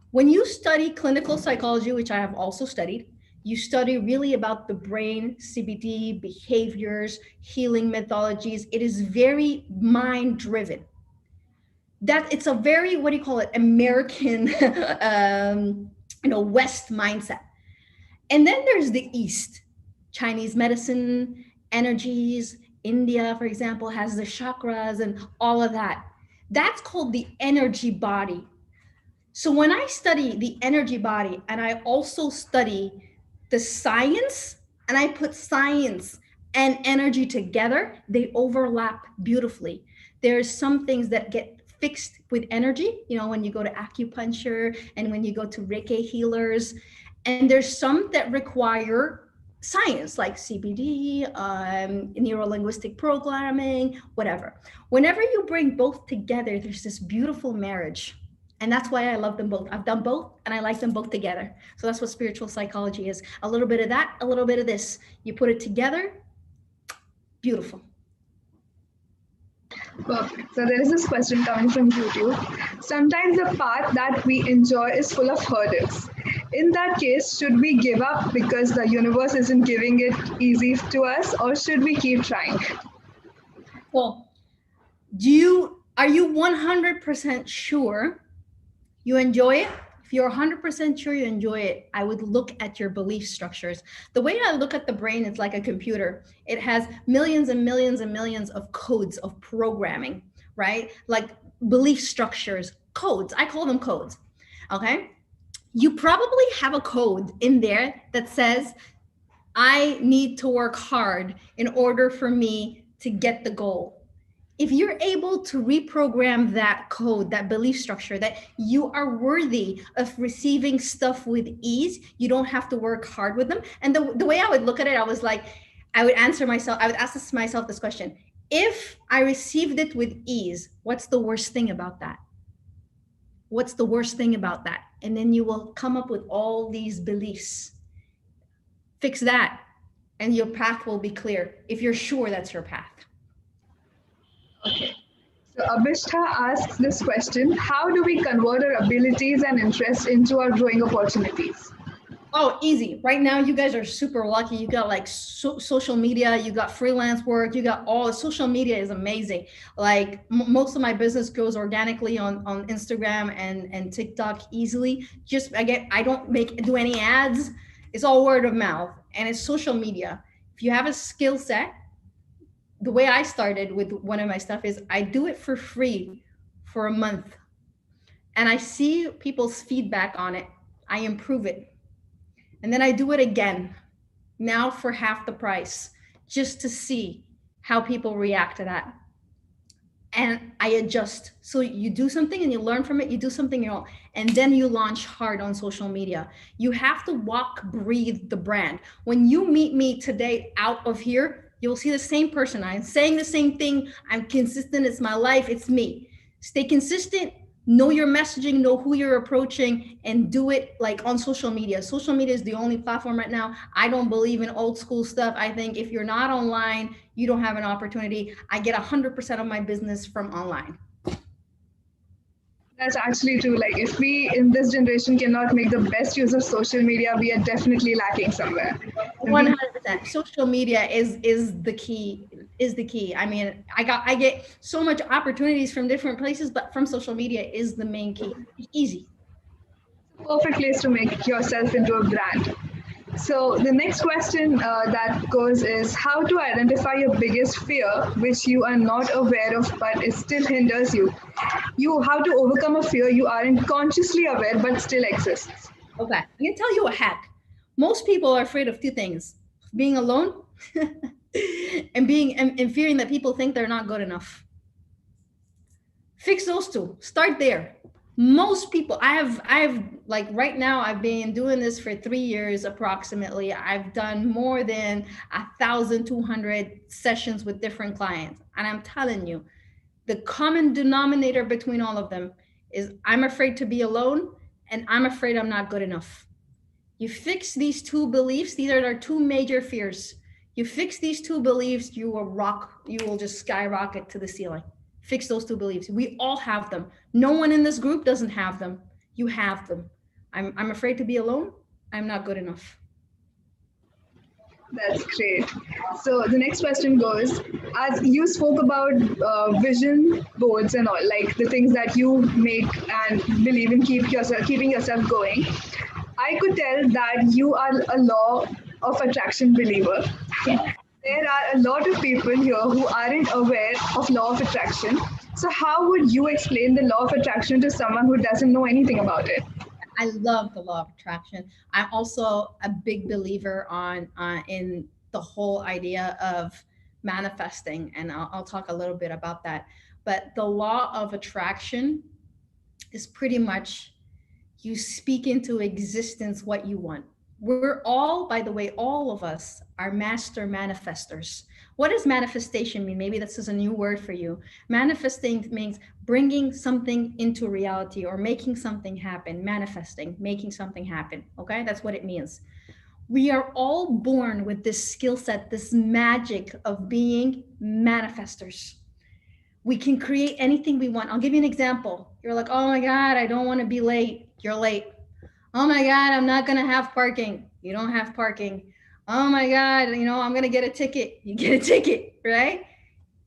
When you study clinical psychology, which I have also studied, you study really about the brain, CBT, behaviors, healing methodologies. It is very mind driven. That it's a very, what do you call it, American, West mindset. And then there's the East, Chinese medicine, energies. India, for example, has the chakras and all of that. That's called the energy body. So when I study the energy body and I also study the science, and I put science and energy together, they overlap beautifully. There's some things that get fixed with energy, when you go to acupuncture and when you go to Reiki healers, and there's some that require science like CBD, neuro-linguistic programming, whatever. Whenever you bring both together, there's this beautiful marriage. And that's why I love them both. I've done both and I like them both together. So that's what spiritual psychology is. A little bit of that, a little bit of this. You put it together, beautiful. Perfect. So there is this question coming from YouTube. Sometimes the path that we enjoy is full of hurdles. In that case, should we give up because the universe isn't giving it easy to us, or should we keep trying? Well, are you 100% sure you enjoy it? If you're 100% sure you enjoy it, I would look at your belief structures. The way I look at the brain, it's like a computer. It has millions and millions and millions of codes of programming, right? Like belief structures, codes. I call them codes, okay? You probably have a code in there that says, I need to work hard in order for me to get the goal. If you're able to reprogram that code, that belief structure, that you are worthy of receiving stuff with ease, you don't have to work hard with them. And the way I would look at it, I would ask myself this question. If I received it with ease, what's the worst thing about that? What's the worst thing about that? And then you will come up with all these beliefs. Fix that, and your path will be clear if you're sure that's your path. Okay. So Abhishtha asks this question: how do we convert our abilities and interests into our growing opportunities? Oh, easy. Right now, you guys are super lucky. You got like social media, you got freelance work, you got all the social media is amazing. Like most of my business goes organically on Instagram and TikTok easily. I don't do any ads. It's all word of mouth and it's social media. If you have a skill set, the way I started with one of my stuff is I do it for free for a month and I see people's feedback on it. I improve it. And then I do it again, now for half the price, just to see how people react to that. And I adjust. So you do something and you learn from it, you do something else, and then you launch hard on social media. You have to walk, breathe the brand. When you meet me today out of here, you'll see the same person. I'm saying the same thing. I'm consistent. It's my life. It's me. Stay consistent, Know your messaging, know who you're approaching, and do it like on social media. Social media is the only platform right now. I don't believe in old school stuff. I think if you're not online, you don't have an opportunity. I get 100% of my business from online. That's actually true. Like, if we in this generation cannot make the best use of social media, we are definitely lacking somewhere. And we 100%. Social media is the key. Is the key. I mean, I get so much opportunities from different places, but from social media is the main key. Easy. perfect place to make yourself into a brand. So the next question that goes is how to identify your biggest fear, which you are not aware of, but it still hinders you. You how to overcome a fear you aren't consciously aware, but still exists. Okay, I'm gonna tell you a hack. Most people are afraid of two things: being alone and fearing that people think they're not good enough. Fix those two. Start there. Most people, I've like right now, I've been doing this for 3 years approximately. I've done more than 1,200 sessions with different clients, and I'm telling you, the common denominator between all of them is I'm afraid to be alone and I'm afraid I'm not good enough. You fix these two beliefs, these are our two major fears. You fix these two beliefs, you will just skyrocket to the ceiling. Fix those two beliefs. We all have them. No one in this group doesn't have them. You have them. I'm afraid to be alone. I'm not good enough. That's great. So the next question goes, as you spoke about vision boards and all, like the things that you make and believe in keeping yourself going. I could tell that you are a law of attraction believer. There are a lot of people here who aren't aware of law of attraction. So how would you explain the law of attraction to someone who doesn't know anything about it? I love the law of attraction. I'm also a big believer in the whole idea of manifesting, and I'll talk a little bit about that. But the law of attraction is pretty much you speak into existence what you want. We're all, by the way, all of us are master manifestors. What does manifestation mean? Maybe this is a new word for you. Manifesting means bringing something into reality or making something happen, manifesting, making something happen. Okay, that's what it means. We are all born with this skill set, this magic of being manifestors. We can create anything we want. I'll give you an example. You're like, oh my God, I don't want to be late. You're late. Oh my God, I'm not going to have parking. You don't have parking. Oh my God, I'm going to get a ticket. You get a ticket, right?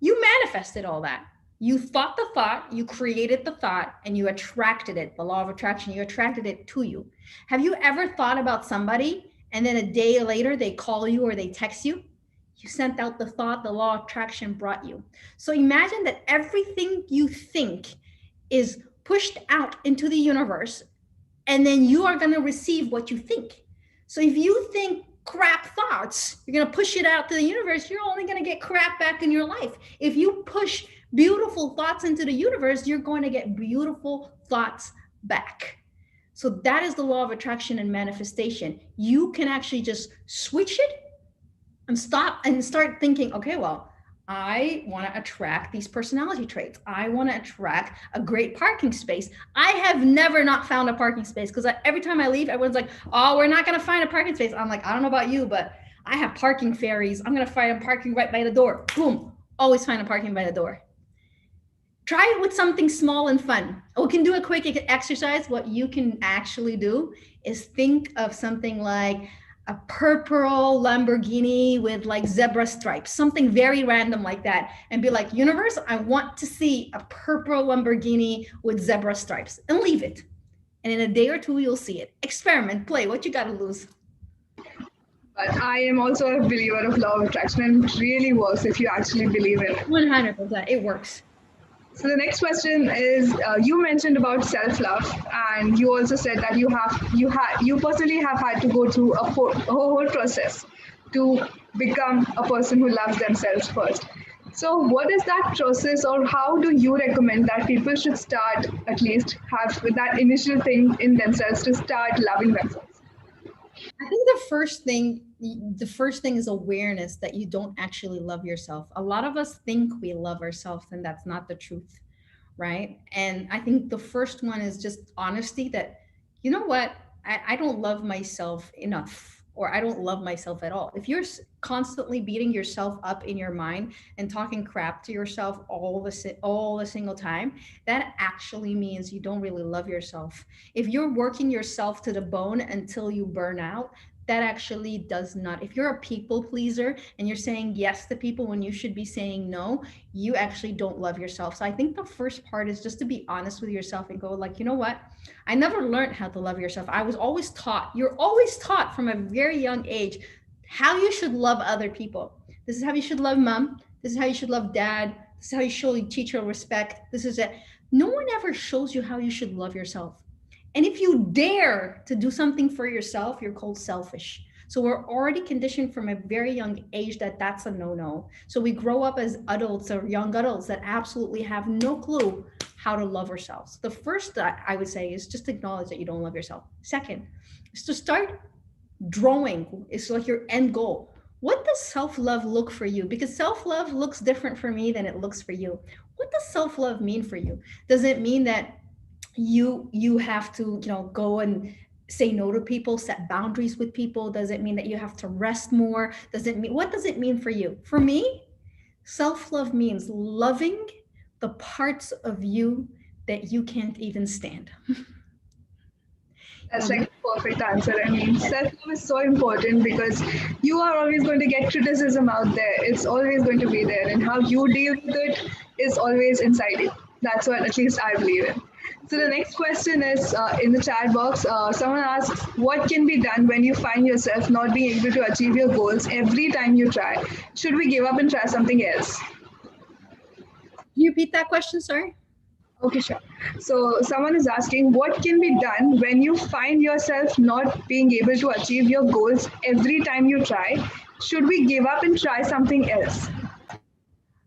You manifested all that. You thought the thought, you created the thought, and you attracted it. The law of attraction, you attracted it to you. Have you ever thought about somebody and then a day later they call you or they text you? You sent out the thought, the law of attraction brought you. So imagine that everything you think is pushed out into the universe, and then you are going to receive what you think. So if you think crap thoughts, you're going to push it out to the universe, you're only going to get crap back in your life. If you push beautiful thoughts into the universe, you're going to get beautiful thoughts back. So that is the law of attraction and manifestation. You can actually just switch it and stop and start thinking, okay, well, I want to attract these personality traits. I want to attract a great parking space. I have never not found a parking space because every time I leave, everyone's like, oh, we're not going to find a parking space. I'm like, I don't know about you, but I have parking fairies. I'm going to find a parking right by the door. Boom. Always find a parking by the door. Try it with something small and fun. We can do a quick exercise. What you can actually do is think of something like a purple Lamborghini with like zebra stripes, something very random like that, and be like, universe, I want to see a purple Lamborghini with zebra stripes, and leave it. And in a day or two, you'll see it. Experiment, play, what you got to lose? But I am also a believer of law of attraction, and it really works if you actually believe in it. 100%, it works. So the next question is, you mentioned about self-love, and you also said that you personally have had to go through a whole process to become a person who loves themselves first. So what is that process, or how do you recommend that people should start, at least have that initial thing in themselves to start loving themselves? I think the first thing is awareness that you don't actually love yourself. A lot of us think we love ourselves, and that's not the truth. right? And I think the first one is just honesty that, you know what, I don't love myself enough, or I don't love myself at all. If you're constantly beating yourself up in your mind and talking crap to yourself all the single time, that actually means you don't really love yourself. If you're working yourself to the bone until you burn out, that actually does not. If you're a people pleaser and you're saying yes to people when you should be saying no, you actually don't love yourself. So I think the first part is just to be honest with yourself and go like, you know what? I never learned how to love yourself. I was always taught, you're always taught from a very young age how you should love other people. This is how you should love mom. This is how you should love dad. This is how you should teach her respect. This is it. No one ever shows you how you should love yourself. And if you dare to do something for yourself, you're called selfish. So we're already conditioned from a very young age that that's a no-no. So we grow up as adults or young adults that absolutely have no clue how to love ourselves. The first that I would say is just acknowledge that you don't love yourself. Second is to start drawing. It's like your end goal. What does self-love look for you? Because self-love looks different for me than it looks for you. What does self-love mean for you? Does it mean that you have to, go and say no to people, set boundaries with people? Does it mean that you have to rest more? Does it mean, what does it mean for you? For me, self-love means loving the parts of you that you can't even stand. That's like a perfect answer. I mean, self love is so important because you are always going to get criticism out there. It's always going to be there, and how you deal with it is always inside you. That's what at least I believe in. So the next question is in the chat box. Someone asks, "What can be done when you find yourself not being able to achieve your goals every time you try? Should we give up and try something else?" Can you repeat that question? Sorry. Okay, sure. So someone is asking, what can be done when you find yourself not being able to achieve your goals every time you try? Should we give up and try something else?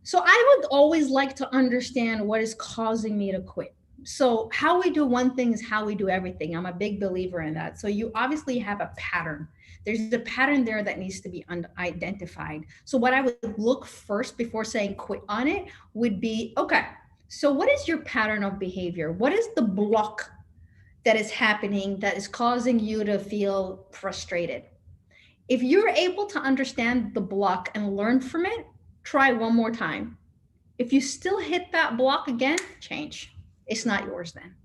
So I would always like to understand what is causing me to quit. So how we do one thing is how we do everything. I'm a big believer in that. So you obviously have a pattern. There's a pattern there that needs to be identified. So what I would look first before saying quit on it would be, okay, so what is your pattern of behavior? What is the block that is happening that is causing you to feel frustrated? If you're able to understand the block and learn from it, try one more time. If you still hit that block again, change. It's not yours then.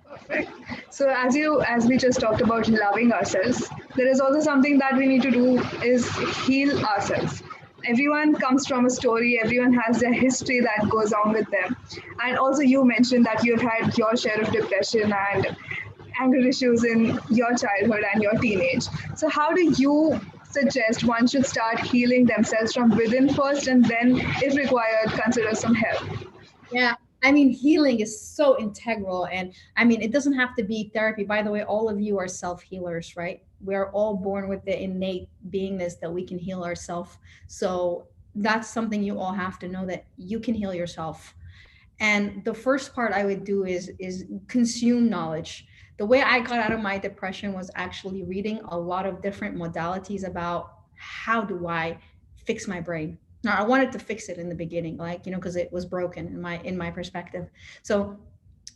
Perfect. So as we just talked about loving ourselves, there is also something that we need to do is heal ourselves. Everyone comes from a story, everyone has their history that goes on with them. And also you mentioned that you've had your share of depression and anger issues in your childhood and your teenage. So how do you suggest one should start healing themselves from within first and then, if required, consider some help? Yeah. I mean, healing is so integral. And I mean, it doesn't have to be therapy. By the way, all of you are self healers, right? We're all born with the innate beingness that we can heal ourselves. So that's something you all have to know, that you can heal yourself. And the first part I would do is consume knowledge. The way I got out of my depression was actually reading a lot of different modalities about how do I fix my brain. Now I wanted to fix it in the beginning, like, because it was broken in my perspective. So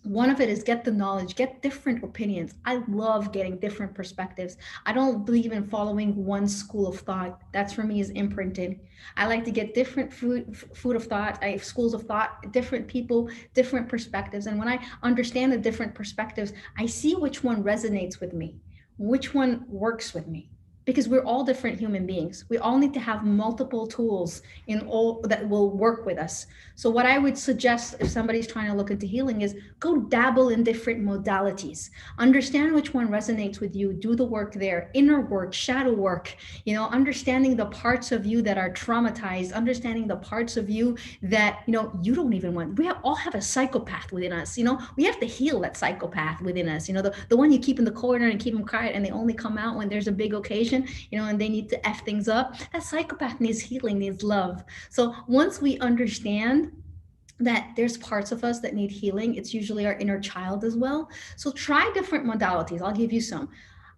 one of it is get the knowledge, get different opinions. I love getting different perspectives. I don't believe in following one school of thought. That's for me is imprinted. I like to get different food of thought, schools of thought, different people, different perspectives. And when I understand the different perspectives, I see which one resonates with me, which one works with me, because we're all different human beings. We all need to have multiple tools in all that will work with us. So what I would suggest if somebody's trying to look into healing is go dabble in different modalities. Understand which one resonates with you. Do the work there, inner work, shadow work, understanding the parts of you that are traumatized, understanding the parts of you that, you don't even want. We all have a psychopath within us. We have to heal that psychopath within us. The one you keep in the corner and keep them quiet and they only come out when there's a big occasion, and they need to F things up. That psychopath needs healing, needs love. So once we understand that there's parts of us that need healing, it's usually our inner child as well. So try different modalities. I'll give you some.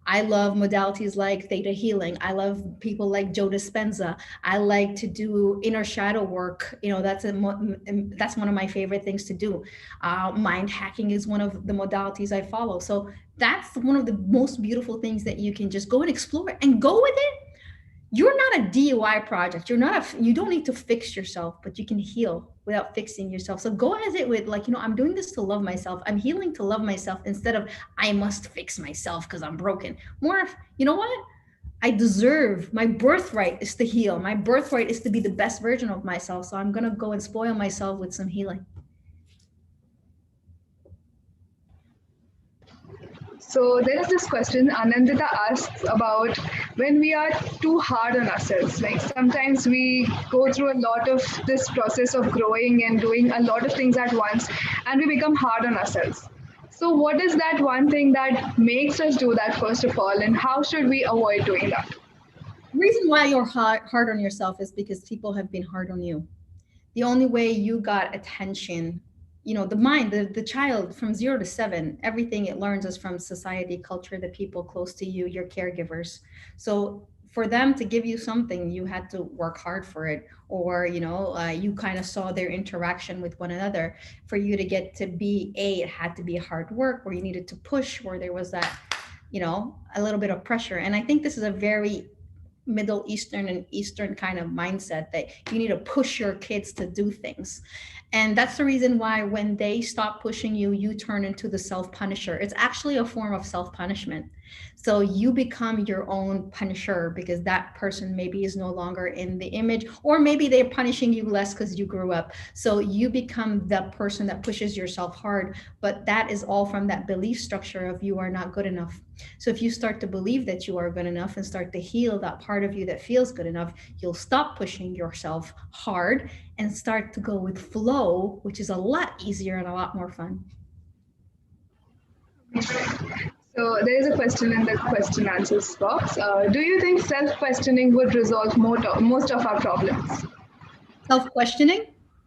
I love modalities like theta healing. I love people like Joe Dispenza. I like to do inner shadow work. You know, that's one of my favorite things to do. Mind hacking is one of the modalities I follow. So that's one of the most beautiful things that you can just go and explore and go with it. You're not a DIY project. You don't need to fix yourself, but you can heal without fixing yourself. So go as it with, like, I'm doing this to love myself. I'm healing to love myself instead of I must fix myself because I'm broken. More of, you know what? I deserve, my birthright is to heal. My birthright is to be the best version of myself. So I'm going to go and spoil myself with some healing. So there is this question Anandita asks about when we are too hard on ourselves. Like sometimes we go through a lot of this process of growing and doing a lot of things at once, and we become hard on ourselves. So what is that one thing that makes us do that first of all, and how should we avoid doing that? The reason why you're hard on yourself is because people have been hard on you. The only way you got attention, the mind, the child from 0 to 7, everything it learns is from society, culture, the people close to you, your caregivers. So for them to give you something, you had to work hard for it, or you kind of saw their interaction with one another. For you to get to be it had to be hard work, where you needed to push, where there was that a little bit of pressure. And I think this is a very Middle Eastern and Eastern kind of mindset that you need to push your kids to do things. And that's the reason why when they stop pushing you, you turn into the self-punisher. It's actually a form of self-punishment. So you become your own punisher because that person maybe is no longer in the image, or maybe they're punishing you less because you grew up. So you become the person that pushes yourself hard, but that is all from that belief structure of you are not good enough. So if you start to believe that you are good enough and start to heal that part of you that feels good enough, you'll stop pushing yourself hard and start to go with flow, which is a lot easier and a lot more fun. So there is a question in the question answers box. Do you think self-questioning would resolve most of our problems? Self-questioning?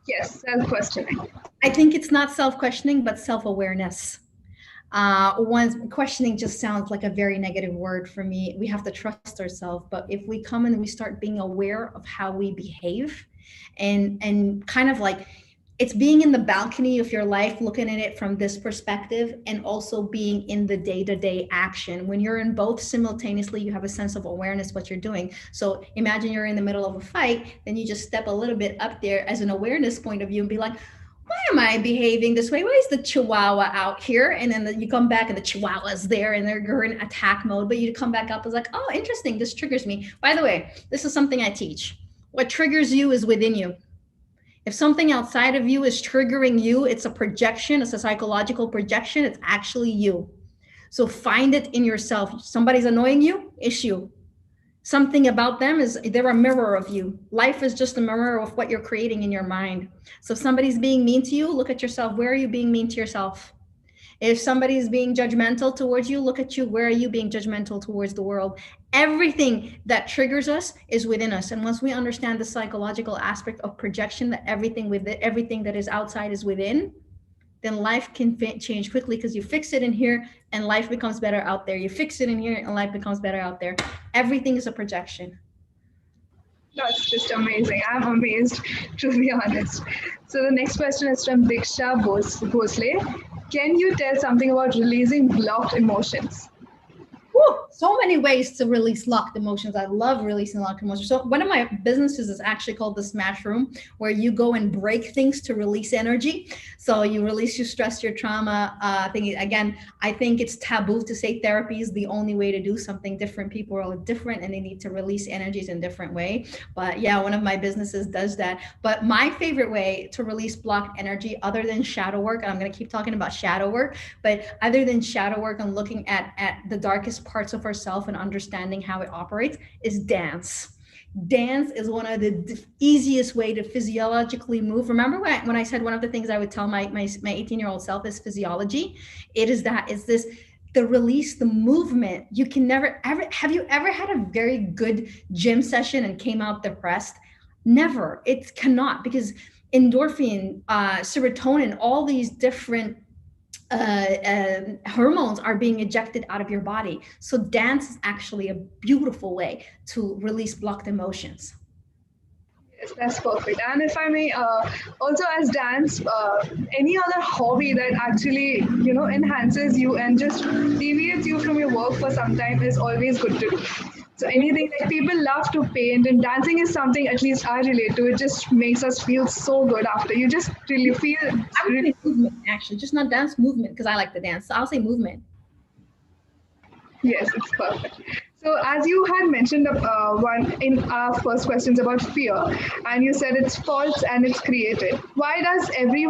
Yes, self-questioning. I think it's not self-questioning, but self-awareness. Questioning just sounds like a very negative word for me. We have to trust ourselves, but if we come and we start being aware of how we behave, and kind of like, it's being in the balcony of your life, looking at it from this perspective, and also being in the day-to-day action. When you're in both simultaneously, you have a sense of awareness what you're doing. So imagine you're in the middle of a fight, then you just step a little bit up there as an awareness point of view and be like, why am I behaving this way? Why is the chihuahua out here? And then you come back and the chihuahua's there and they're in attack mode, but you come back up as like, oh, interesting, this triggers me. By the way, this is something I teach. What triggers you is within you. If something outside of you is triggering you, it's a projection, it's a psychological projection, it's actually you. So find it in yourself. Somebody's annoying you, it's you. Something about them is they're a mirror of you. Life is just a mirror of what you're creating in your mind. So if somebody's being mean to you, look at yourself. Where are you being mean to yourself? If somebody's being judgmental towards you, look at you. Where are you being judgmental towards the world? Everything that triggers us is within us. And once we understand the psychological aspect of projection, that everything that is outside is within, then life can change quickly because you fix it in here and life becomes better out there. You fix it in here and life becomes better out there. Everything is a projection. That's just amazing. I'm amazed, to be honest. So the next question is from Diksha Bhosle. Can you tell something about releasing blocked emotions? So many ways to release locked emotions. I love releasing locked emotions. So one of my businesses is actually called the Smash Room, where you go and break things to release energy. So you release your stress, your trauma. Again, I think it's taboo to say therapy is the only way to do something. Different people are all different and they need to release energies in different way. But yeah, one of my businesses does that. But my favorite way to release blocked energy, other than shadow work, and I'm going to keep talking about shadow work, but other than shadow work and looking at the darkest parts of ourselves and understanding how it operates, is dance. Dance is one of the easiest way to physiologically move. Remember when I said one of the things I would tell my 18-year-old self is physiology? The release, the movement. You can never ever, have you ever had a very good gym session and came out depressed? Never. It cannot, because endorphin, serotonin, all these different hormones are being ejected out of your body. So dance is actually a beautiful way to release blocked emotions. Yes, that's perfect. And if I may, also as dance, any other hobby that actually, enhances you and just deviates you from your work for some time is always good to do. So anything like people love to paint, and dancing is something at least I relate to. It just makes us feel so good after. You just really feel. I would say movement, actually, just not dance, movement, because I like to dance. So I'll say movement. Yes, it's perfect. So, as you had mentioned one in our first questions about fear, and you said it's false and it's created. Why does every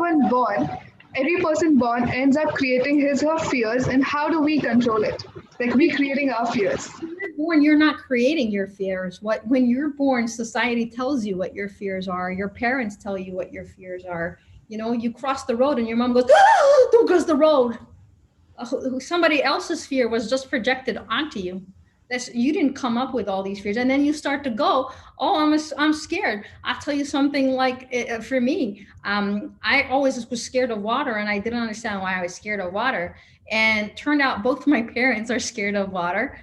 person born ends up creating his or her fears, and how do we control it? Like recreating our fears. When you're born, you're not creating your fears. When you're born, society tells you what your fears are. Your parents tell you what your fears are. You know, you cross the road and your mom goes, "Ah, don't cross the road." Somebody else's fear was just projected onto you. You didn't come up with all these fears, and then you start to go, oh, I'm scared. I'll tell you something. Like for me, I always was scared of water, and I didn't understand why I was scared of water. And turned out both my parents are scared of water.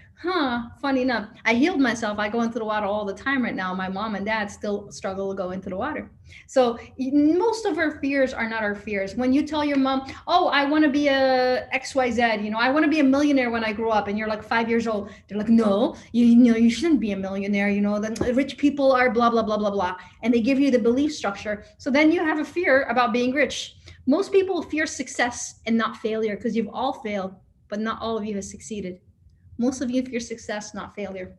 Funny enough, I healed myself. I go into the water all the time right now. My mom and dad still struggle to go into the water. So most of our fears are not our fears. When you tell your mom, oh, I want to be a XYZ, I want to be a millionaire when I grow up, and you're like 5 years old, they're like, no, you shouldn't be a millionaire. The rich people are blah, blah, blah, blah, blah. And they give you the belief structure. So then you have a fear about being rich. Most people fear success and not failure, because you've all failed, but not all of you have succeeded. Most of you fear success, not failure.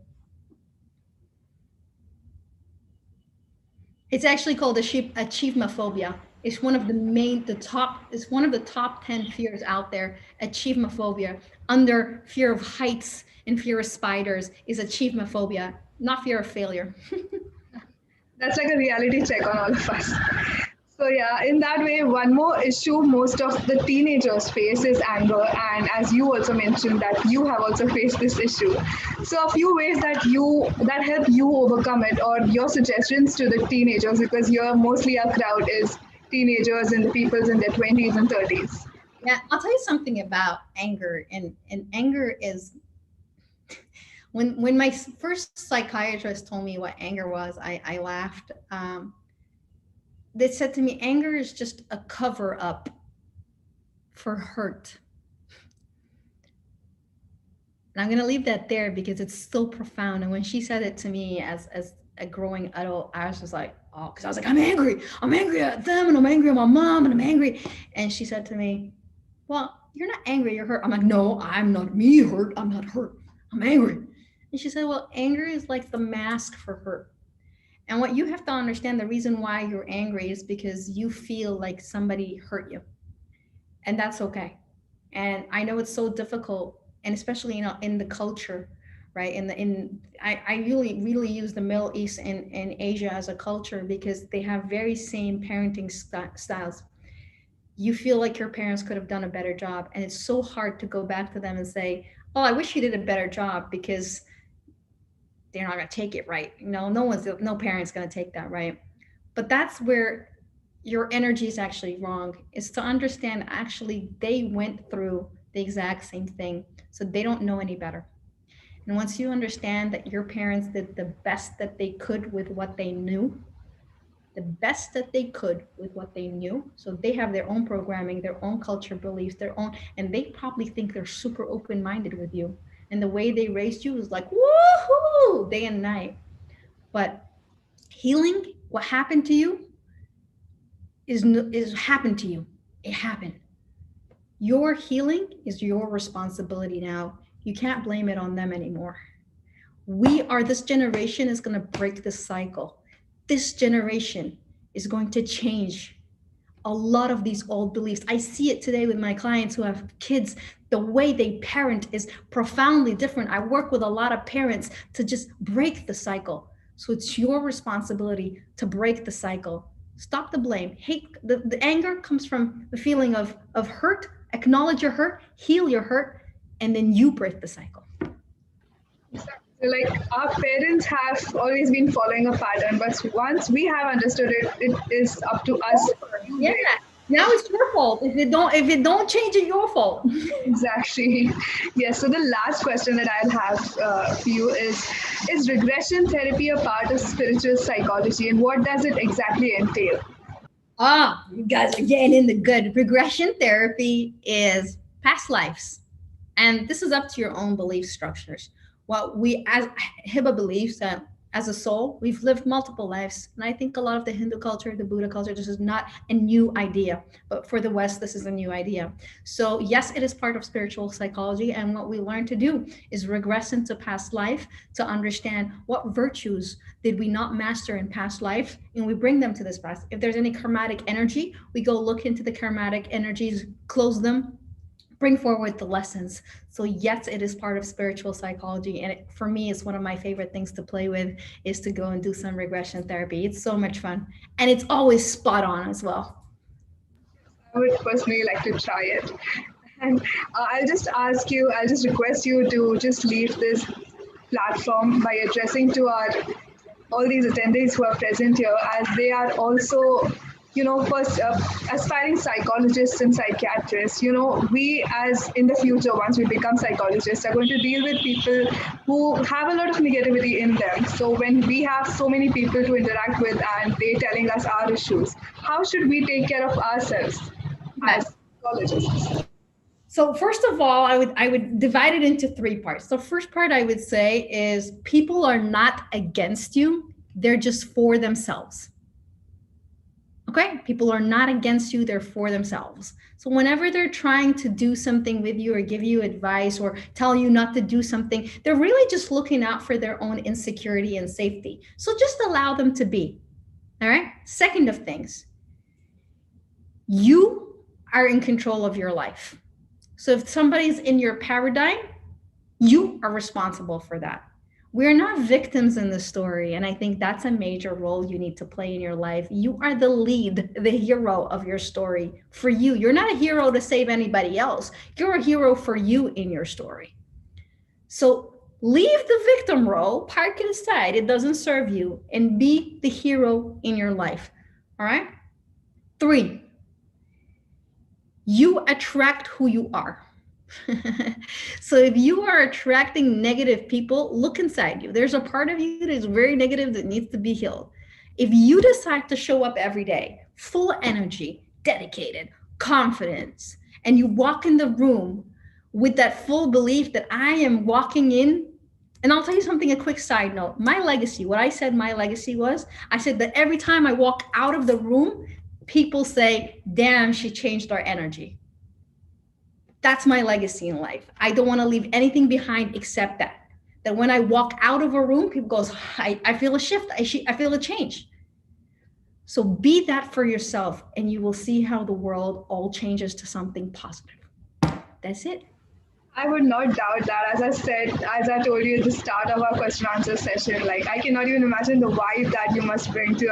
It's actually called achievemophobia. It's one of the top 10 fears out there. Achievemophobia. Under fear of heights and fear of spiders is achievemophobia, not fear of failure. That's like a reality check on all of us. So yeah, in that way, one more issue most of the teenagers face is anger, and as you also mentioned that you have also faced this issue. So a few ways that help you overcome it, or your suggestions to the teenagers, because you're mostly our crowd is teenagers and the peoples in their 20s and 30s. Yeah, I'll tell you something about anger, and anger is when my first psychiatrist told me what anger was, I laughed. They said to me, anger is just a cover up for hurt. And I'm going to leave that there because it's so profound. And when she said it to me as a growing adult, I was just like, oh, because I was like, I'm angry. I'm angry at them, and I'm angry at my mom, and I'm angry. And she said to me, well, you're not angry, you're hurt. I'm like, no, I'm not me hurt. I'm not hurt. I'm angry. And she said, well, anger is like the mask for hurt. And what you have to understand, the reason why you're angry is because you feel like somebody hurt you. And that's okay. And I know it's so difficult, and especially in the culture, right? I really use the Middle East and Asia as a culture, because they have very same parenting styles. You feel like your parents could have done a better job, and it's so hard to go back to them and say, oh, I wish you did a better job, because they're not going to take it right. No parent's going to take that right. But that's where your energy is actually wrong, is to understand actually they went through the exact same thing, so they don't know any better. And once you understand that your parents did the best that they could with what they knew, so they have their own programming, their own culture beliefs, and they probably think they're super open-minded with you. And the way they raised you is like, woohoo, day and night. But healing, what happened to you is happened to you. It happened. Your healing is your responsibility now. You can't blame it on them anymore. This generation is going to break the cycle. This generation is going to change a lot of these old beliefs. I see it today with my clients who have kids. The way they parent is profoundly different. I work with a lot of parents to just break the cycle. So it's your responsibility to break the cycle. Stop the blame. Hate, the anger comes from the feeling of hurt. Acknowledge your hurt, heal your hurt, and then you break the cycle. Like our parents have always been following a pattern, but once we have understood it, it is up to us. Yeah. Now it's your fault. If it don't change, it's your fault. Exactly. Yes. So the last question that I'll have for you is regression therapy a part of spiritual psychology, and what does it exactly entail? Ah, you guys are getting in the good. Regression therapy is past lives. And this is up to your own belief structures. Well, we, as Hiba believes that as a soul, we've lived multiple lives. And I think a lot of the Hindu culture, the Buddha culture, this is not a new idea. But for the West, this is a new idea. So, yes, it is part of spiritual psychology. And what we learn to do is regress into past life to understand what virtues did we not master in past life. And we bring them to this past. If there's any karmatic energy, we go look into the karmatic energies, close them, bring forward the lessons. So yes, it is part of spiritual psychology, and for me, it's one of my favorite things to play with is to go and do some regression therapy. It's so much fun, and it's always spot on as well. I would personally like to try it. And I'll just request you to just leave this platform by addressing to our all these attendees who are present here, as they are also, first aspiring psychologists and psychiatrists. We as in the future, once we become psychologists, are going to deal with people who have a lot of negativity in them. So when we have so many people to interact with and they telling us our issues, how should we take care of ourselves as psychologists? So first of all, I would divide it into three parts. The first part I would say is people are not against you, they're just for themselves. Okay, people are not against you, they're for themselves. So whenever they're trying to do something with you or give you advice or tell you not to do something, they're really just looking out for their own insecurity and safety. So just allow them to be. All right. Second of things, you are in control of your life. So if somebody's in your paradigm, you are responsible for that. We're not victims in the story. And I think that's a major role you need to play in your life. You are the lead, the hero of your story for you. You're not a hero to save anybody else. You're a hero for you in your story. So leave the victim role, park it aside. It doesn't serve you, and be the hero in your life. All right. 3, you attract who you are. So if you are attracting negative people, look inside you. There's a part of you that is very negative that needs to be healed. If you decide to show up every day, full energy, dedicated, confidence, and you walk in the room with that full belief that I am walking in, and I'll tell you something, a quick side note. My legacy, what I said my legacy was, I said that every time I walk out of the room, people say, damn, she changed our energy. That's my legacy in life. I don't want to leave anything behind except that when I walk out of a room, people goes, I feel a shift. I feel a change. So be that for yourself, and you will see how the world all changes to something positive. That's it. I would not doubt that. As I told you at the start of our question answer session, like I cannot even imagine the vibe that you must bring to